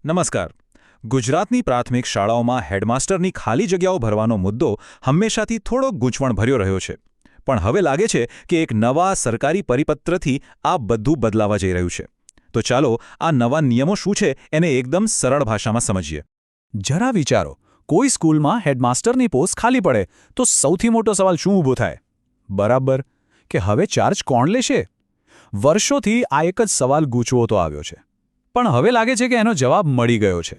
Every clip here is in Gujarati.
નમસ્કાર. ગુજરાતની પ્રાથમિક શાળાઓમાં હેડમાસ્ટરની ખાલી જગ્યાઓ ભરવાનો મુદ્દો હંમેશાથી થોડો ગૂંચવણભર્યો રહ્યો છે. પણ હવે લાગે છે કે એક નવા સરકારી પરિપત્રથી આ બધું બદલાવા જઈ રહ્યું છે. તો ચાલો આ નવા નિયમો શું છે એને એકદમ સરળ ભાષામાં સમજીએ. જરા વિચારો, કોઈ સ્કૂલમાં હેડમાસ્ટરની પોસ્ટ ખાલી પડે તો સૌથી મોટો સવાલ શું ઊભો થાય? બરાબર, કે હવે ચાર્જ કોણ લેશે? વર્ષોથી આ એક જ સવાલ ગૂંચવતો આવ્યો છે, પણ હવે લાગે છે કે એનો જવાબ મળી ગયો છે.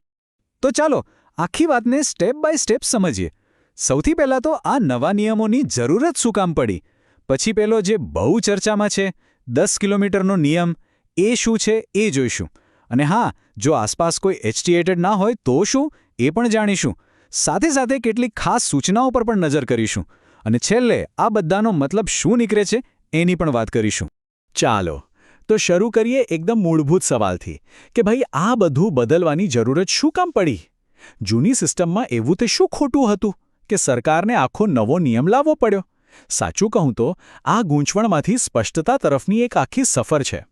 તો ચાલો આખી વાતને સ્ટેપ બાય સ્ટેપ સમજીએ. સૌથી પહેલાં તો આ નવા નિયમોની જરૂરત શું કામ પડી? પછી પેલો જે બહુ ચર્ચામાં છે 10 કિલોમીટરનો નિયમ, એ શું છે એ જોઈશું. અને હા, જો આસપાસ કોઈ એચટીએટેડ ના હોય તો શું એ પણ જાણીશું. સાથે સાથે કેટલીક ખાસ સૂચનાઓ પર પણ નજર કરીશું. અને છેલ્લે આ બધાનો મતલબ શું નીકળે છે એની પણ વાત કરીશું. ચાલો તો શરૂ કરીએ એકદમ મૂળભૂત સવાલથી કે ભાઈ આ બધું બદલવાની જરૂરત શું કામ પડી? જૂની સિસ્ટમમાં એવું તે શું ખોટું હતું કે સરકારને આખો નવો નિયમ લાવવો પડ્યો? સાચું કહું તો આ ગૂંચવણમાંથી સ્પષ્ટતા તરફની એક આખી સફર છે.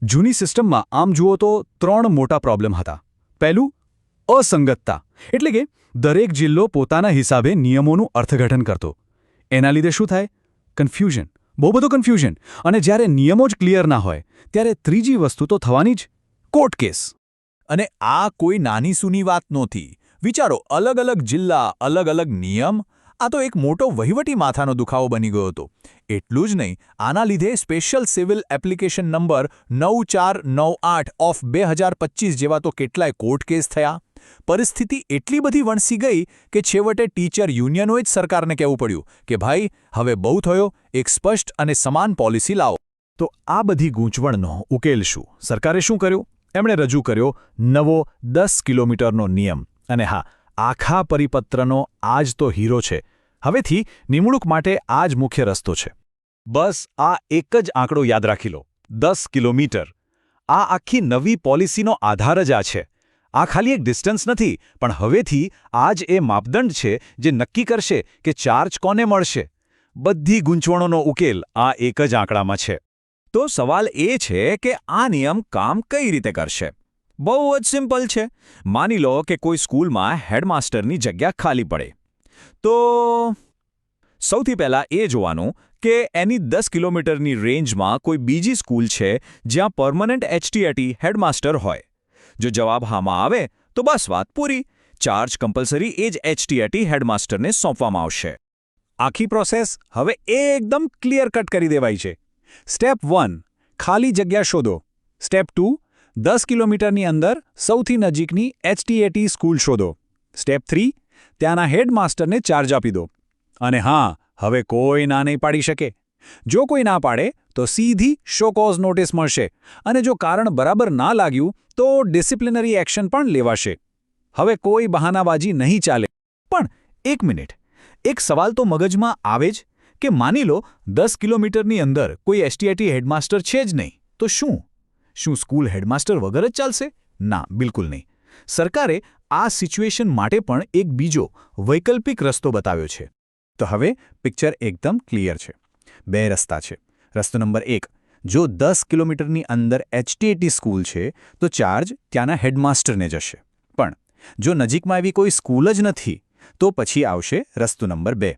જૂની સિસ્ટમમાં આમ જુઓ તો 3 મોટા પ્રોબ્લેમ હતા. પહેલું, અસંગતતા, એટલે કે દરેક જિલ્લો પોતાના હિસાબે નિયમોનું અર્થઘટન કરતો. એના લીધે શું થાય? કન્ફ્યુઝન, બહુ બધું કન્ફ્યુઝન. અને જ્યારે નિયમો જ ક્લિયર ના હોય ત્યારે ત્રીજી વસ્તુ તો થવાની જ, કોર્ટ કેસ. અને આ કોઈ નાની સૂની વાત નહોતી. વિચારો, અલગ અલગ જિલ્લા, અલગ અલગ નિયમ, આ તો એક મોટો વહીવટી માથાનો દુખાવો બની ગયો હતો. એટલું જ નહીં, આના લીધે special civil application number 9498 of 2025 જેવા તો કેટલાય કોર્ટ કેસ થયા. પરિસ્થિતિ એટલી બધી વણસી ગઈ કે છેવટે ટીચર યુનિયનોએ જ સરકારને કહેવું પડ્યું કે ભાઈ હવે બહુ થયો, એક સ્પષ્ટ અને સમાન પોલિસી લાવો. તો આ બધી ગૂંચવણનો ઉકેલ શું? સરકારે શું કર્યું? એમણે રજૂ કર્યો નવો 10 કિલોમીટરનો નિયમ. અને હા, આખા પરિપત્રનો આ જ તો હીરો છે. હવેથી નિમણૂક માટે આ જ મુખ્ય રસ્તો છે. બસ આ એક જ આંકડો યાદ રાખી લો, 10 કિલોમીટર. આ આખી નવી પોલિસીનો આધાર જ આ છે. આ ખાલી એક ડિસ્ટન્સ નથી, પણ હવેથી આ જ એ માપદંડ છે જે નક્કી કરશે કે ચાર્જ કોને મળશે. બધી ગૂંચવણોનો ઉકેલ આ એક જ આંકડામાં છે. તો સવાલ એ છે કે આ નિયમ કામ કઈ રીતે કરશે? બહુ જ સિમ્પલ છે. માની લો કે કોઈ સ્કૂલમાં હેડમાસ્ટરની જગ્યા ખાલી પડે. તો સૌથી પહેલાં એ જોવાનું કે એની 10 કિલોમીટરની રેન્જમાં કોઈ બીજી સ્કૂલ છે જ્યાં પરમનન્ટ એચટીએટી હેડમાસ્ટર હોય. જો જવાબ હામાં આવે તો બસ વાત પૂરી. ચાર્જ કમ્પલસરી એ જ એચટીએટી હેડમાસ્ટરને સોંપવામાં આવશે. આખી પ્રોસેસ હવે એકદમ ક્લિયર કટ કરી દેવાઈ છે. સ્ટેપ 1, ખાલી જગ્યા શોધો. સ્ટેપ 2, 10 કિલોમીટરની અંદર સૌથી નજીકની એચટીએટી સ્કૂલ શોધો. સ્ટેપ 3, ત્યાંના હેડમાસ્ટરને ચાર્જ આપી દો. અને હા, હવે કોઈ ના નહીં પાડી શકે. જો કોઈ ના પાડે તો સીધી શો કોઝ નોટિસ મળશે. અને જો કારણ બરાબર ના લાગ્યું તો ડિસિપ્લિનરી એક્શન પણ લેવાશે. હવે કોઈ બહાનાબાજી નહીં ચાલે. પણ એક મિનિટ, એક સવાલ તો મગજમાં આવે જ કે માની લો 10 કિલોમીટરની અંદર કોઈ એચટીએટી હેડમાસ્ટર છે જ નહીં, તો શું સ્કૂલ હેડમાસ્ટર વગર જ ચાલશે? ના, બિલકુલ નહીં. સરકારે આ સિચ્યુએશન માટે પણ એક બીજો વૈકલ્પિક રસ્તો બતાવ્યો છે. તો હવે પિક્ચર એકદમ ક્લિયર છે. 2 રસ્તા છે. રસ્તો નંબર 1, જો 10 કિલોમીટરની અંદર એચટીએટી સ્કૂલ છે તો ચાર્જ ત્યાંના હેડમાસ્ટરને જશે. પણ જો નજીકમાં એવી કોઈ સ્કૂલ જ નથી તો પછી આવશે રસ્તો નંબર 2.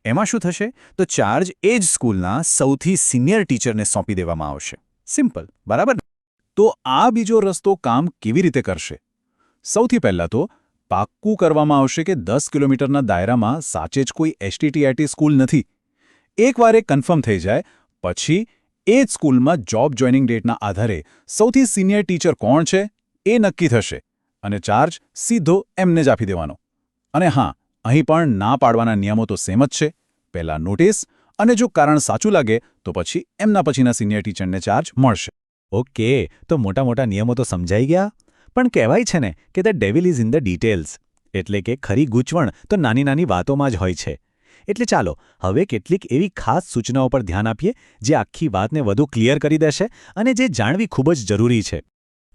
એમાં શું થશે? તો ચાર્જ એ જ સ્કૂલના સૌથી સિનિયર ટીચરને સોંપી દેવામાં આવશે. સિમ્પલ, બરાબર? તો આ બીજો રસ્તો કામ કેવી રીતે કરશે? સૌથી પહેલાં તો પાક્કું કરવામાં આવશે કે 10 કિલોમીટરના દાયરામાં સાચે જ કોઈ એચટીએટી સ્કૂલ નથી. એકવાર એ કન્ફર્મ થઈ જાય પછી એ જ સ્કૂલમાં જોબ જોઈનિંગ ડેટના આધારે સૌથી સિનિયર ટીચર કોણ છે એ નક્કી થશે અને ચાર્જ સીધો એમને જ આપી દેવાનો. અને હા, અહીં પણ ના પાડવાના નિયમો તો સેમ જ છે. પહેલાં નોટિસ, અને જો કારણ સાચું લાગે તો પછી એમના પછીના સિનિયર ટીચરને ચાર્જ મળશે. ઓકે, તો મોટા મોટા નિયમો તો સમજાઈ ગયા. પણ કહેવાય છે ને કે the devil is in the details. એટલે કે ખરી ગૂંચવણ તો નાની નાની વાતોમાં જ હોય છે. એટલે ચાલો હવે કેટલીક એવી ખાસ સૂચનાઓ પર ધ્યાન આપીએ જે આખી વાતને વધુ ક્લિયર કરી દેશે અને જે જાણવી ખૂબ જ જરૂરી છે.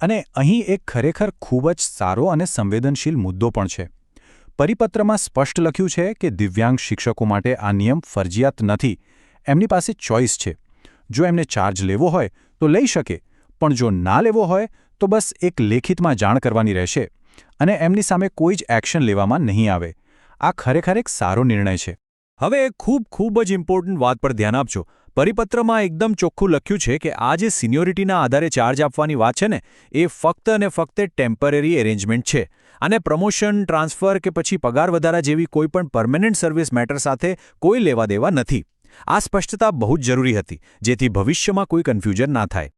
અને અહીં એક ખરેખર ખૂબ જ સારો અને સંવેદનશીલ મુદ્દો પણ છે. પરિપત્રમાં સ્પષ્ટ લખ્યું છે કે દિવ્યાંગ શિક્ષકો માટે આ નિયમ ફરજિયાત નથી. એમની પાસે ચોઇસ છે. જો એમને ચાર્જ લેવો હોય તો લઈ શકે, પણ જો ના લેવો હોય તો બસ એક લેખિતમાં જાણ કરવાની રહેશે અને એમની સામે કોઈ જ એક્શન લેવામાં નહીં આવે. આ ખરેખર એક સારો નિર્ણય છે. હવે ખૂબ જ ઇમ્પોર્ટન્ટ વાત પર ધ્યાન આપજો. પરિપત્રમાં એકદમ ચોખ્ખું લખ્યું છે કે આ જે સિનિયોરિટીના આધારે ચાર્જ આપવાની વાત છે ને એ ફક્ત અને ફક્ત ટેમ્પરરી એરેન્જમેન્ટ છે અને પ્રમોશન, ટ્રાન્સફર કે પછી પગાર વધારા જેવી કોઈ પણ પરમેનન્ટ સર્વિસ મેટર સાથે કોઈ લેવા દેવા નથી. આ સ્પષ્ટતા બહુ જ જરૂરી હતી જેથી ભવિષ્યમાં કોઈ કન્ફ્યુઝન ના થાય.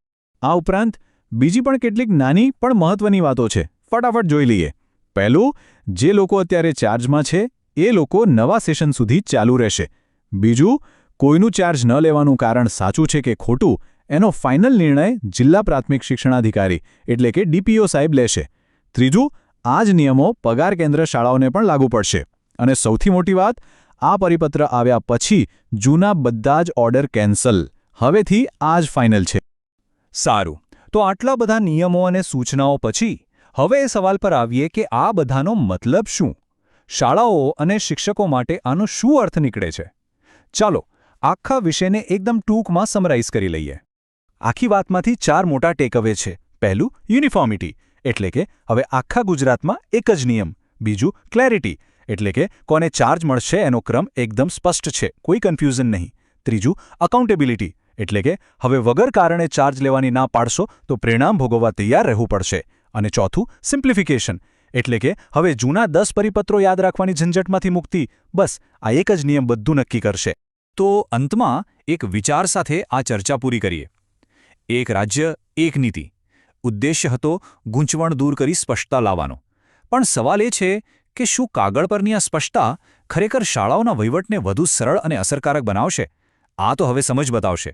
આ ઉપરાંત બીજી પણ કેટલીક નાની પણ મહત્વની વાતો છે. ફટાફટ જોઈ લઈએ. પહેલું, જે લોકો અત્યારે ચાર્જમાં છે એ લોકો નવા સેશન સુધી ચાલુ રહેશે. બીજું, કોઈનું ચાર્જ ન લેવાનું કારણ સાચું છે કે ખોટું એનો ફાઇનલ નિર્ણય જિલ્લા પ્રાથમિક શિક્ષણાધિકારી એટલે કે ડીપીઓ સાહેબ લેશે. ત્રીજું, આ જ નિયમો પગાર કેન્દ્ર શાળાઓને પણ લાગુ પડશે. અને સૌથી મોટી વાત, આ પરિપત્ર આવ્યા પછી જૂના બધા જ ઓર્ડર કેન્સલ. હવેથી આ જ ફાઇનલ છે. સારું, તો આટલા બધા નિયમો અને સૂચનાઓ પછી હવે એ સવાલ પર આવીએ કે આ બધાનો મતલબ શું? શાળાઓ અને શિક્ષકો માટે આનો શું અર્થ નીકળે છે? ચાલો આખા વિષયને એકદમ ટૂંકમાં સમરાઇઝ કરી લઈએ. આખી વાતમાંથી 4 મોટા ટેકઅવે છે. પહેલું, યુનિફોર્મિટી એટલે કે હવે આખા ગુજરાતમાં એક જ નિયમ. બીજું, ક્લેરિટી એટલે કે કોને ચાર્જ મળશે એનો ક્રમ એકદમ સ્પષ્ટ છે, કોઈ કન્ફ્યુઝન નહીં. ત્રીજું, અકાઉન્ટેબિલિટી એટલે કે હવે વગર કારણે ચાર્જ લેવાની ના પાડશો તો પરિણામ ભોગવવા તૈયાર રહેવું પડશે. અને ચોથું, સિમ્પ્લિફિકેશન એટલે કે હવે જૂના 10 પરિપત્રો યાદ રાખવાની ઝંઝટમાંથી મુક્તિ. બસ આ એક જ નિયમ બધું નક્કી કરશે. તો અંતમાં એક વિચાર સાથે આ ચર્ચા પૂરી કરીએ. એક રાજ્ય, એક નીતિ. ઉદ્દેશ્ય હતો ગૂંચવણ દૂર કરી સ્પષ્ટતા લાવવાનો. પણ સવાલ એ છે કે શું કાગળ પરની આ સ્પષ્ટતા ખરેખર શાળાઓના વહીવટને વધુ સરળ અને અસરકારક બનાવશે? આ તો હવે સમજ બતાવશે.